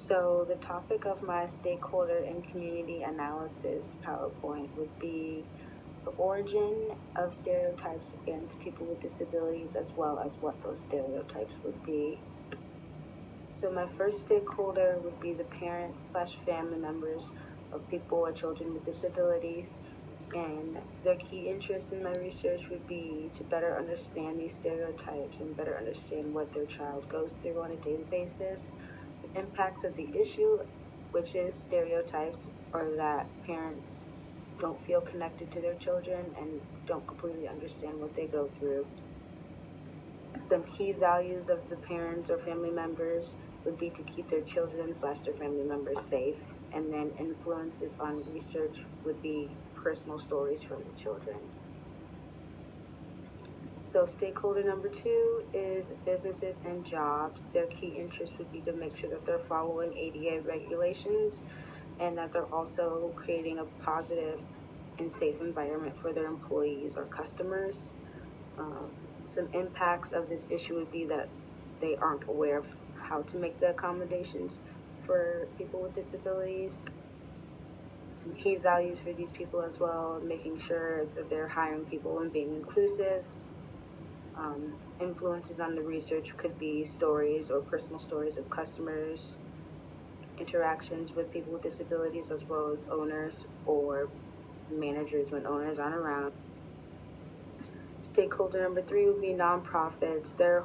So the topic of my stakeholder and community analysis PowerPoint would be the origin of stereotypes against people with disabilities, as well as what those stereotypes would be. So my first stakeholder would be the parents/family members of people or children with disabilities, and their key interest in my research would be to better understand these stereotypes and better understand what their child goes through on a daily basis. The impacts of the issue, which is stereotypes, are that parents don't feel connected to their children and don't completely understand what they go through. Some key values of the parents or family members would be to keep their children/their family members safe, and then influences on research would be personal stories from the children. So stakeholder number 2 is businesses and jobs. Their key interest would be to make sure that they're following ADA regulations and that they're also creating a positive and safe environment for their employees or customers. Some impacts of this issue would be that they aren't aware of how to make the accommodations for people with disabilities. Some key values for these people as well, making sure that they're hiring people and being inclusive. Influences on the research could be stories or personal stories of customers, interactions with people with disabilities, as well as owners or managers when owners aren't around. Stakeholder number 3 would be nonprofits. Their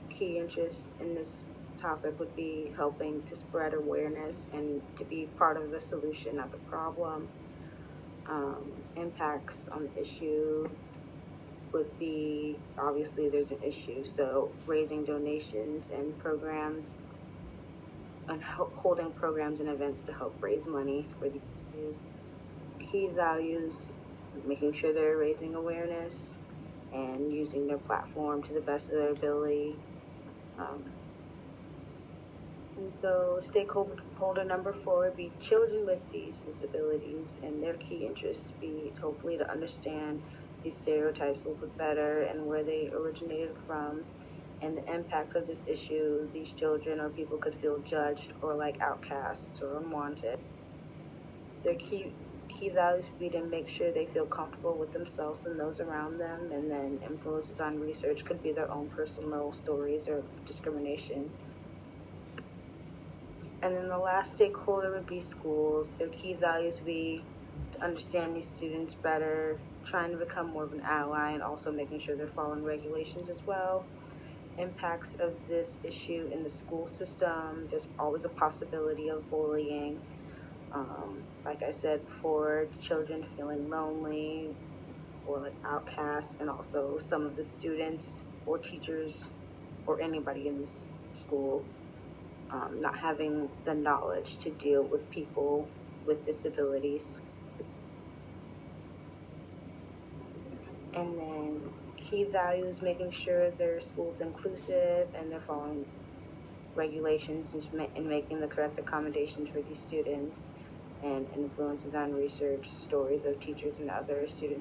key interest in this topic would be helping to spread awareness and to be part of the solution, not the problem. Impacts on the issue would be, obviously there's an issue, so raising donations and programs and holding programs and events to help raise money for the issues. Key values, making sure they're raising awareness and using their platform to the best of their ability. And so stakeholder number 4 would be children with these disabilities, and their key interests would be hopefully to understand these stereotypes a little bit better and where they originated from, and the impacts of this issue. These children or people could feel judged or like outcasts or unwanted. Their key values would be to make sure they feel comfortable with themselves and those around them, and then influences on research could be their own personal stories or discrimination. And then the last stakeholder would be schools. Their key values would be to understand these students better, trying to become more of an ally, and also making sure they're following regulations as well. Impacts of this issue in the school system, there's always a possibility of bullying. Like I said before, children feeling lonely or like outcasts, and also some of the students or teachers or anybody in this school not having the knowledge to deal with people with disabilities. And then key values, making sure their school's inclusive and they're following regulations and making the correct accommodations for these students, and influences on research, stories of teachers and other students